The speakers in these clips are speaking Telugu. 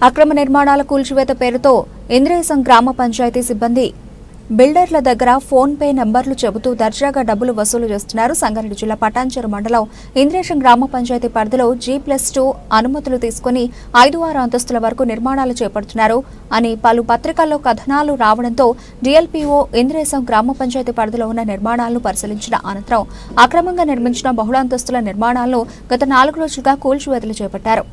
అక్రమ నిర్మాణాల కూల్చివేత పేరుతో ఇంద్రేశం గ్రామ పంచాయతీ సిబ్బంది బిల్డర్ల దగ్గర ఫోన్ పే నంబర్లు చెబుతూ దర్జాగా డబ్బులు వసూలు చేస్తున్నారు. సంగారెడ్డి జిల్లా పటాన్చెరు మండలం ఇంద్రేశం గ్రామ పంచాయతీ పరిధిలో G+2 అనుమతులు తీసుకుని 5-6 అంతస్తుల వరకు నిర్మాణాలు చేపడుతున్నారు అని పలు పత్రికల్లో కథనాలు రావడంతో DLPO ఇంద్రేశం గ్రామ పంచాయతీ పరిధిలో ఉన్న నిర్మాణాలను పరిశీలించిన అనంతరం అక్రమంగా నిర్మించిన బహుళంతస్తుల నిర్మాణాలను గత 4 రోజులుగా కూల్చివేతలు చేపట్టారు.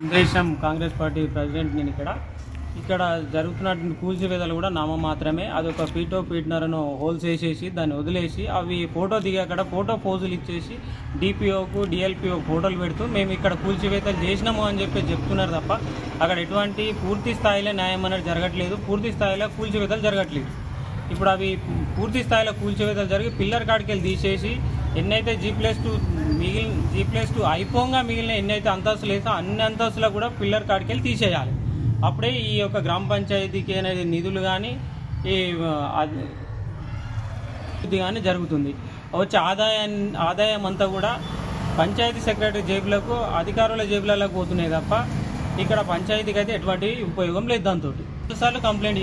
దేశం కాంగ్రెస్ పార్టీ ప్రెసిడెంట్ నేను ఇక్కడ జరుగుతున్నటువంటి కూల్చివేతలు కూడా నామ మాత్రమే. అదొక పీటో పీట్నర్ను హోల్స్ వేసేసి దాన్ని వదిలేసి అవి ఫోటో దిగాక ఫోటో పోజులు ఇచ్చేసి DPOకు DLPO ఫోటోలు పెడుతూ మేము ఇక్కడ కూల్చివేతలు చేసినాము అని చెప్తున్నారు తప్ప అక్కడ ఎటువంటి పూర్తి స్థాయిలో న్యాయం అనేది జరగట్లేదు, పూర్తి స్థాయిలో కూల్చివేతలు జరగట్లేదు. ఇప్పుడు అవి పూర్తి స్థాయిలో కూల్చివేతలు జరిగి పిల్లర్ కాడికెళ్ళి తీసేసి ఎన్నైతే G+2 అయిపోగా మిగిలిన ఎన్నైతే అంతస్తులు వేసో అన్ని అంతస్తులకు కూడా పిల్లర్ కాడికెళ్ళి తీసేయాలి. అప్పుడే ఈ యొక్క గ్రామ పంచాయతీకి అనేది నిధులు కానీ ఇది కానీ జరుగుతుంది. వచ్చే ఆదాయం అంతా కూడా పంచాయతీ సెక్రటరీ జేబులకు అధికారుల జేబులకు పోతున్నాయి తప్ప ఇక్కడ పంచాయతీకి అయితే ఎటువంటి ఉపయోగం లేదు. దాంతో 4 సార్లు కంప్లైంట్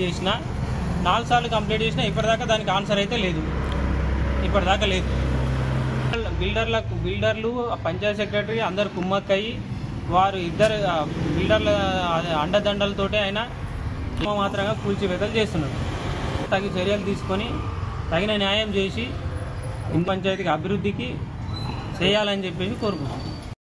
చేసినా ఇప్పటిదాకా దానికి ఆన్సర్ అయితే లేదు, ఇప్పటిదాకా లేదు. బిల్డర్లు పంచాయతీ సెక్రటరీ అందరు కుమ్మక్కయ్యి వారు ఇద్దరు బిల్డర్ల అండదండలతోటే ఆయన మాత్రంగా కూల్చివేతలు చేస్తున్నారు. తగిన చర్యలు తీసుకొని తగిన న్యాయం చేసి పంచాయతీకి అభివృద్ధికి చేయాలని చెప్పేసి కోరుకుంటున్నాం.